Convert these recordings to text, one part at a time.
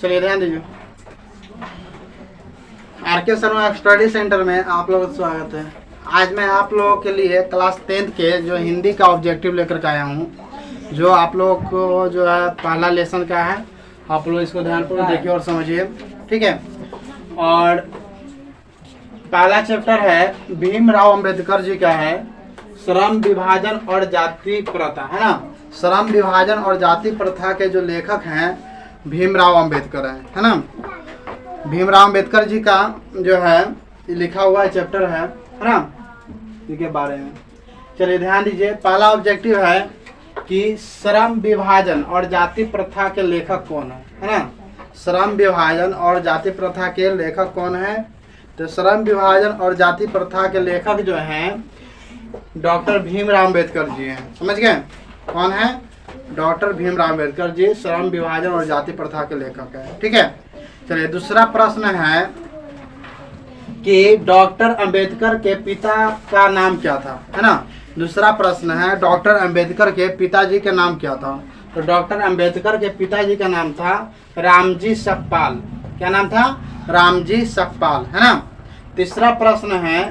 चलिए ध्यान दीजिए। आर.के. शर्मा स्टडी सेंटर में आप लोगों का स्वागत है। आज मैं आप लोगों के लिए क्लास 10th के जो हिंदी का ऑब्जेक्टिव लेकर के आया हूँ, जो आप लोग को जो है पहला लेसन का है। आप लोग इसको ध्यानपूर्वक देखिए और समझिए, ठीक है। और पहला चैप्टर है भीमराव अंबेडकर जी का है, श्रम विभाजन और जाति प्रथा, है ना। श्रम विभाजन और जाति प्रथा के जो लेखक हैं भीमराव अंबेडकर है ना। भीमराव अंबेडकर जी का जो है लिखा हुआ चैप्टर है ना, इसके बारे में। चलिए ध्यान दीजिए। पहला ऑब्जेक्टिव है कि श्रम विभाजन और जाति प्रथा के लेखक कौन है ना। श्रम विभाजन और जाति प्रथा के लेखक कौन है? तो श्रम विभाजन और जाति प्रथा के लेखक जो हैं डॉक्टर भीमराव अंबेडकर जी हैं। समझ गए कौन है? डॉक्टर भीमराव अंबेडकर जी श्रम विभाजन और जाति प्रथा के लेखक है, ठीक है। चलिए दूसरा प्रश्न है कि डॉक्टर अंबेडकर के पिता का नाम क्या था, है ना। दूसरा प्रश्न है डॉक्टर अंबेडकर के पिताजी का नाम क्या था? तो डॉक्टर अंबेडकर के पिताजी का नाम था रामजी सकपाल। क्या नाम था? रामजी सकपाल, है ना। तीसरा प्रश्न है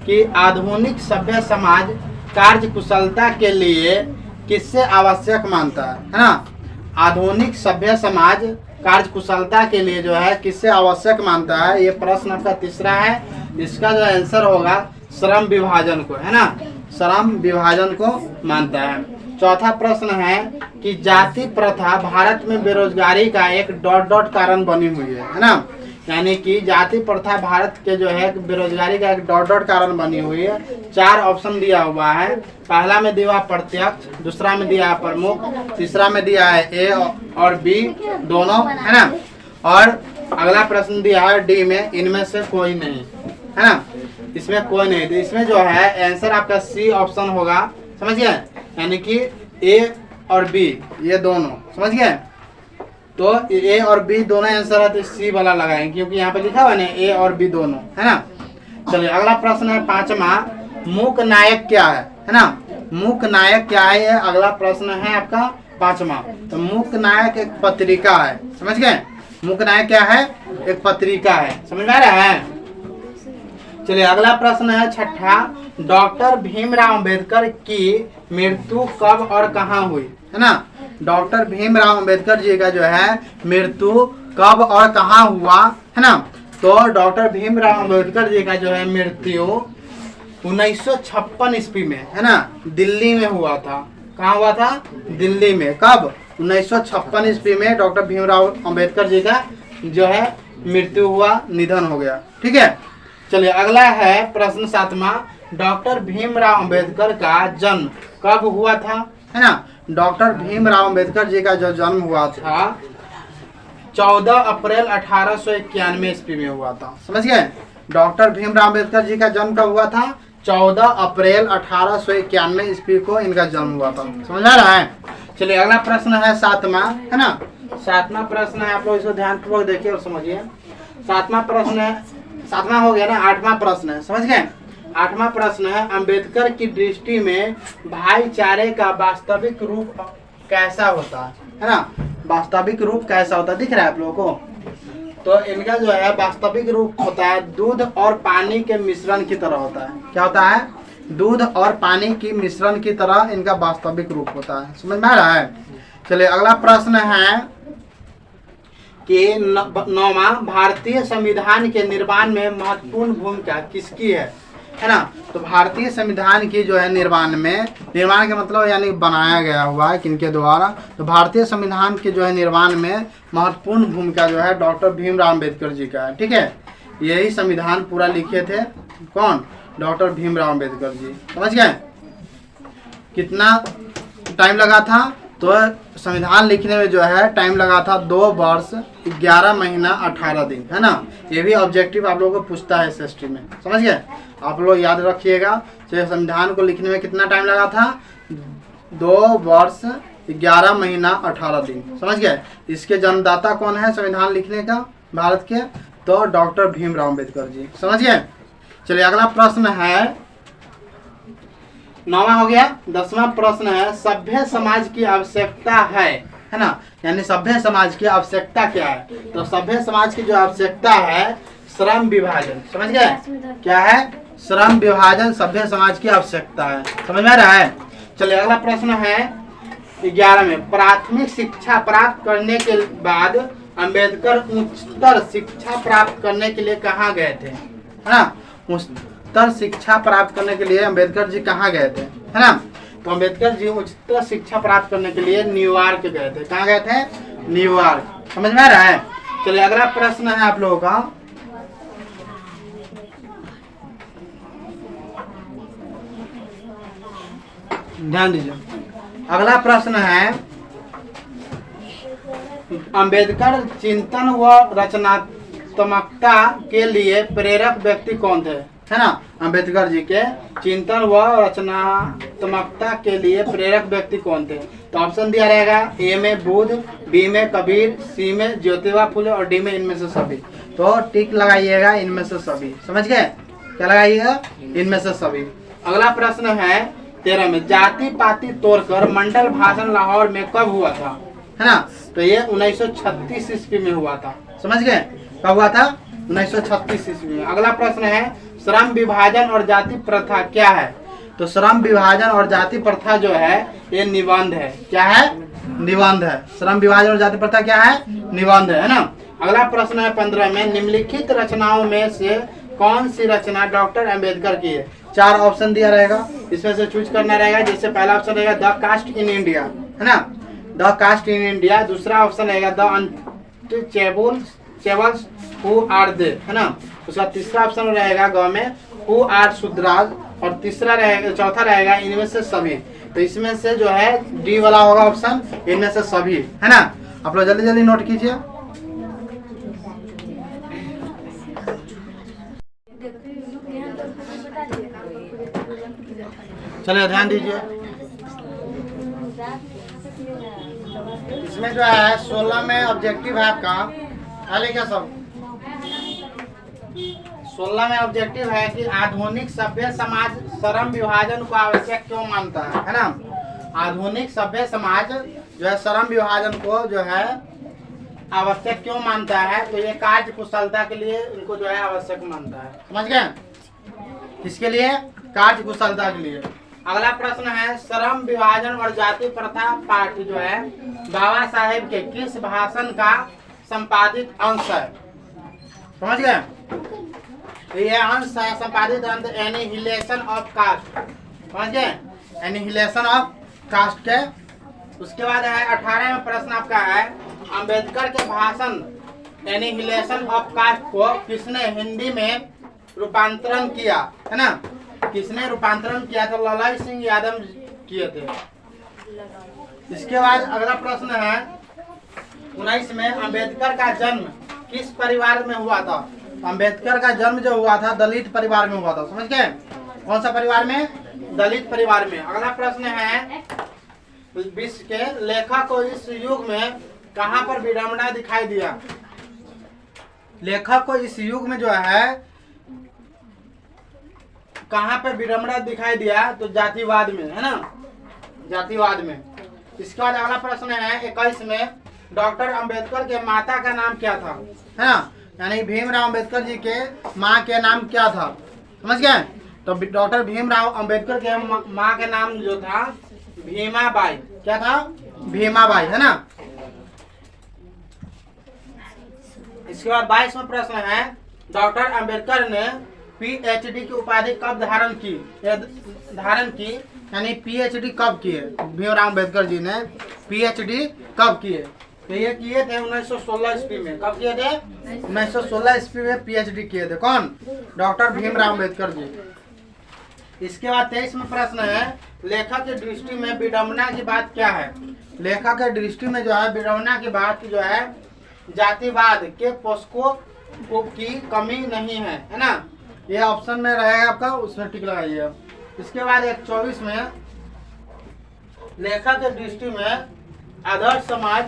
कि आधुनिक सभ्य समाज कार्य कुशलता के लिए किससे आवश्यक मानता है ना। आधुनिक सभ्य समाज कार्य कुशलता के लिए जो है किससे आवश्यक मानता है? ये प्रश्न आपका तीसरा है। इसका जो आंसर होगा श्रम विभाजन को, है ना। श्रम विभाजन को मानता है। चौथा प्रश्न है कि जाति प्रथा भारत में बेरोजगारी का एक ... कारण बनी हुई है ना। यानी कि जाति प्रथा भारत के जो है बेरोजगारी का एक ... कारण बनी हुई है। 4 ऑप्शन दिया हुआ है। पहला में दिया प्रत्यक्ष, दूसरा में दिया है प्रमुख, तीसरा में दिया है ए और बी दोनों, है ना। और अगला प्रश्न दिया है डी में इनमें से कोई नहीं, है ना। इसमें कोई नहीं, तो इसमें जो है आंसर आपका सी ऑप्शन होगा। समझ गए? यानी कि ए और बी ये दोनों, समझ गए। तो ए और बी दोनों आंसर है, तो सी वाला लगाएंगे क्योंकि यहाँ पे लिखा हुआ है ए और बी दोनों, है ना। चलिए अगला प्रश्न है 5वां, मूक नायक क्या है ना। मूक नायक क्या है? ये अगला प्रश्न है आपका 5वां। तो मूक नायक एक पत्रिका है, समझ गए। मूक नायक क्या है? एक पत्रिका है, समझ में आ रहा है। चलिए अगला प्रश्न है 6ठा, डॉक्टर भीमराव अंबेडकर की मृत्यु कब और कहाँ हुई, है ना। डॉक्टर भीमराव अंबेडकर जी का जो है मृत्यु कब और कहाँ हुआ, है ना। तो डॉक्टर भीमराव अंबेडकर जी का जो है मृत्यु 1956 ईस्वी में, है ना, दिल्ली में हुआ था। कहाँ हुआ था? दिल्ली में। कब? 1956 ईस्वी में डॉक्टर भीमराव अंबेडकर जी का जो है मृत्यु हुआ, निधन हो गया, ठीक है। चलिए अगला है प्रश्न 7वां, डॉक्टर भीमराव अंबेडकर का जन्म कब हुआ था, है ना। डॉक्टर भीमराव अंबेडकर जी का जो जन्म हुआ था 14 अप्रैल 1891 ईस्वी में हुआ था। समझ गए? डॉक्टर भीमराव अंबेडकर जी का जन्म कब हुआ था? 14 अप्रैल 1891 ईस्वी को इनका जन्म हुआ था। समझ आ रहा है? चलिए अगला प्रश्न है 7वां, है ना। 7वां प्रश्न है, आप लोग इसको ध्यानपूर्वक देखिए और समझिए। 7वां प्रश्न है, 7वां हो गया ना। 8वां प्रश्न है, समझ गए। 8वां प्रश्न है अंबेडकर की दृष्टि में भाईचारे का वास्तविक रूप कैसा होता है ना। वास्तविक रूप कैसा होता है दिख रहा है आप लोगों को? तो इनका जो है वास्तविक रूप होता है दूध और पानी के मिश्रण की तरह होता है। क्या होता है? दूध और पानी की मिश्रण की तरह इनका वास्तविक रूप होता है। समझ में आ रहा है? चलिए अगला प्रश्न है कि 9वां, भारतीय संविधान के निर्माण में महत्वपूर्ण भूमिका किसकी है ना। तो भारतीय संविधान की जो है निर्माण के मतलब यानी बनाया गया हुआ है किनके द्वारा। तो भारतीय संविधान के जो है निर्माण में महत्वपूर्ण भूमिका जो है डॉक्टर भीमराव अंबेडकर जी का है, ठीक है। यही संविधान पूरा लिखे थे कौन? डॉक्टर भीमराव अंबेडकर जी। समझ गए? कितना टाइम लगा था? तो संविधान लिखने में जो है टाइम लगा था 2 वर्ष 11 महीना 18 दिन, है ना। ये भी ऑब्जेक्टिव आप लोगों को पूछता है SST में। समझ गए? आप लोग याद रखिएगा। तो संविधान को लिखने में कितना टाइम लगा था? 2 वर्ष 11 महीना 18 दिन। समझ गए? इसके जन्मदाता कौन है संविधान लिखने का भारत के? तो डॉक्टर भीमराव अंबेडकर जी। समझ गए? चलिए अगला प्रश्न है 9वां हो गया। 10वां प्रश्न है सभ्य समाज की आवश्यकता है है ना। यानी सभ्य समाज की आवश्यकता क्या है, तो सभ्य समाज की जो आवश्यकता है श्रम विभाजन। समझ गए, क्या है, श्रम विभाजन सभ्य समाज की आवश्यकता है। समझ में आ रहा है। चलिए अगला प्रश्न है 11 में, प्राथमिक शिक्षा प्राप्त करने के बाद अंबेडकर उच्चतर शिक्षा प्राप्त करने के लिए कहाँ गए थे, है ना। उच्चतर शिक्षा प्राप्त करने के लिए अंबेडकर जी कहाँ गए थे, है ना। तो अंबेडकर जी उच्चतर शिक्षा प्राप्त करने के लिए न्यूयॉर्क गए थे। कहाँ गए थे, न्यूयॉर्क। समझ में आ रहा है। चलिए अगला प्रश्न है आप लोगों का, ध्यान दीजिए। अगला प्रश्न है, अंबेडकर चिंतन व रचनात्मकता के लिए प्रेरक व्यक्ति कौन थे, है ना। अंबेडकर जी के चिंतन व रचनात्मकता के लिए प्रेरक व्यक्ति कौन थे। तो ऑप्शन दिया रहेगा, ए में बुद्ध, बी में कबीर, सी में ज्योतिबा फुले और डी में इनमें से सभी। तो टिक लगाइएगा इनमें से सभी। समझ गए, क्या लगाइएगा, इनमें से सभी। अगला प्रश्न है 13 में, जाति पाति तोड़कर मंडल भाषण लाहौर में कब हुआ था, है ना। तो ये 1936 ईस्वी में हुआ था। समझ गए, कब हुआ था, 1936 ईस्वी में। अगला प्रश्न है, श्रम विभाजन और जाति प्रथा क्या है। तो श्रम विभाजन और जाति प्रथा जो है ये निबंध है। क्या है, निबंध है। श्रम विभाजन और जाति प्रथा क्या है, निबंध है ना। अगला प्रश्न है 15 में, निम्नलिखित रचनाओं में से कौन सी रचना डॉक्टर अंबेडकर की है। 4 ऑप्शन दिया रहेगा, इसमें से चूज करना रहेगा। जैसे पहला ऑप्शन रहेगा द कास्ट इन इंडिया, है ना, द कास्ट इन इंडिया। दूसरा ऑप्शन रहेगा the untouchables who are they, है ना। उसका तीसरा ऑप्शन रहेगा ग में हु आर शूद्राज, और तीसरा रहेगा, चौथा रहेगा इनमें से सभी। तो इसमें से जो है डी वाला होगा ऑप्शन, इनमें से सभी, है ना। आप लोग जल्दी जल्दी नोट कीजिए। चलिए ध्यान दीजिए, इसमें जो है 16 में ऑब्जेक्टिव है आपका, है क्या सब। 16 में ऑब्जेक्टिव है कि आधुनिक सभ्य समाज श्रम विभाजन को आवश्यक क्यों मानता है ना। आधुनिक सभ्य समाज जो है श्रम विभाजन को जो है आवश्यक क्यों मानता है। तो ये कार्य कुशलता के लिए इनको जो है आवश्यक मानता है। समझ गए, इसके लिए कार्य कुशलता के लिए। अगला प्रश्न है, श्रम विभाजन और जाति प्रथा पाठ जो है बाबा साहेब के किस भाषण का संपादित अंश है। समझ गए, ये अंश है संपादित अंश एनिहिलेशन ऑफ कास्ट। समझ गए, एनिहिलेशन ऑफ कास्ट के। उसके बाद है 18 में प्रश्न आपका है, अंबेडकर के भाषण एनिहिलेशन ऑफ कास्ट को किसने हिंदी में रूपांतरण किया, है ना। किसने रूपांतरण किया, तो ललाई सिंह यादव किए थे। इसके बाद अगला प्रश्न है 19 में, अंबेडकर का जन्म किस परिवार में हुआ था। अंबेडकर का जन्म जो हुआ था दलित परिवार में हुआ था। समझ गए, कौन सा परिवार में, दलित परिवार में। अगला प्रश्न है विश्व के लेखक को इस युग में कहां पर विडंबना दिखाई दिया। लेखक को इस युग में जो है कहां पर विडंबना दिखाई दिया, तो जातिवाद में, है ना, जातिवाद में। इसके बाद अगला प्रश्न है 21 में, डॉक्टर अंबेडकर के माता का नाम क्या था, है ना। यानी भीमराव अंबेडकर जी के माँ के नाम क्या था। समझ गए, तो डॉक्टर भीमराव अंबेडकर के माँ के नाम जो था भीमाबाई। क्या था, भीमाबाई, है ना। इसके बाद 22वां प्रश्न है, डॉक्टर अंबेडकर ने पीएचडी की उपाधि कब धारण की, यानी पीएचडी कब किए। भीमराव अंबेडकर जी ने पीएचडी कब किए, तो ये किए थे 1916 ईस्वी में। कब किए थे, 1916 ईस्वी में पीएचडी किए थे। कौन, डॉक्टर भीमराव अंबेडकर जी। इसके बाद 23 में प्रश्न है, लेखक की दृष्टि में विडंबना की बात क्या है। लेखक की दृष्टि में जो है विडंबना की बात जो है जातिवाद के पोषकों की कमी नहीं है ना। ये ऑप्शन में रहेगा आपका, उसमें टिक लगाइए। इसके बाद 24 में, लेखक की दृष्टि में आदर्श समाज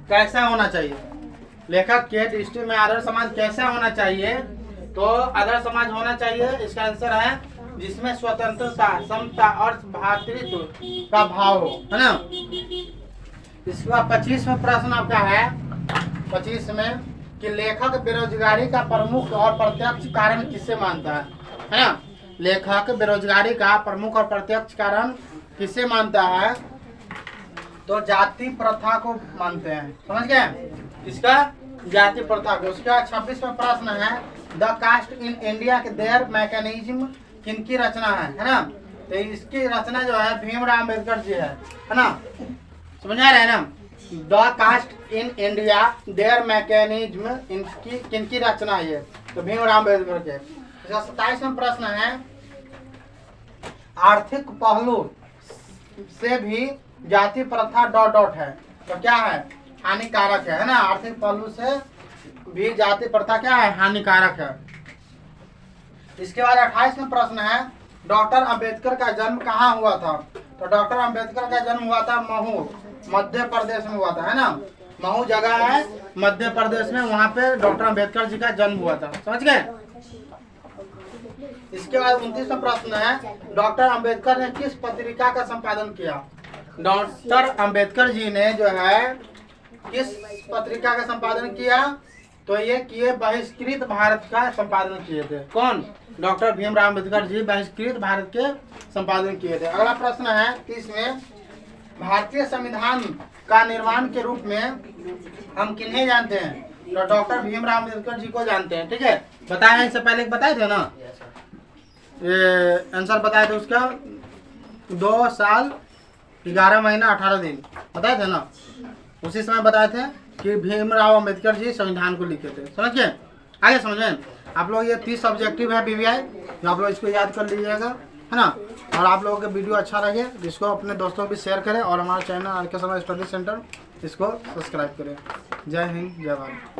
कैसा होना चाहिए। लेखक के दृष्टि में आदर्श समाज कैसा होना चाहिए, तो आदर्श समाज होना चाहिए, इसका आंसर है जिसमें स्वतंत्रता, समता और भातृत्व का भाव हो, है ना। इसके बाद 25वें प्रश्न आपका है 25 में कि लेखक बेरोजगारी का प्रमुख और प्रत्यक्ष कारण किसे मानता है ना। लेखक बेरोजगारी का प्रमुख और प्रत्यक्ष कारण किसे मानता है, तो जाति प्रथा को मानते हैं। समझ गए, इसका जाति प्रथा को। उसका 26वां प्रश्न है द कास्ट इन इंडिया के देयर मैकेनिज्म किनकी रचना है ना। तो इसकी रचना जो है भीमराव अम्बेडकर जी है ना। समझ आ रहे हैं ना। The caste in India their mechanism इनकी किनकी रचना है, तो भीमराव अम्बेडकर के। इसका 27वां प्रश्न है आर्थिक पहलू से भी जाति प्रथा डॉट डॉट है, तो क्या है, हानिकारक है ना। आर्थिक पहलू से भी जाति प्रथा क्या है, हानिकारक है। इसके बाद 28वां प्रश्न है डॉक्टर अंबेडकर का जन्म कहाँ हुआ था, तो डॉक्टर अंबेडकर का जन्म हुआ था महू, मध्य प्रदेश में हुआ था है ना। महू जगह है मध्य प्रदेश में, वहाँ पे डॉक्टर अंबेडकर जी का जन्म हुआ था। समझ गए। इसके बाद 29वां प्रश्न है डॉक्टर अंबेडकर ने किस पत्रिका का संपादन किया। डॉक्टर अंबेडकर जी ने जो है किस पत्रिका का संपादन किया, तो ये किए बहिष्कृत भारत का संपादन किए थे। कौन, डॉक्टर भीमराव अम्बेडकर जी बहिष्कृत भारत के संपादन किए थे। अगला प्रश्न है 30 में भारतीय संविधान का निर्माण के रूप में हम किन्हें जानते हैं, तो डॉक्टर भीमराव अम्बेडकर जी को जानते हैं। ठीक है, बताया इससे पहले बताए थे ना, ये आंसर बताए थे उसका 2 साल 11 महीना 18 दिन बताए थे ना। उसी समय बताए थे कि भीमराव अम्बेडकर जी संविधान को लिखे थे। समझ गए, आगे समझ में आप लोग। ये 30 ऑब्जेक्टिव है BVI, जो आप लोग इसको याद कर लीजिएगा है ना। और आप लोगों के वीडियो अच्छा लगे जिसको अपने दोस्तों को भी शेयर करें, और हमारा channel RK Sharma study centre इसको सब्सक्राइब करें। जय हिंद, जय भारत।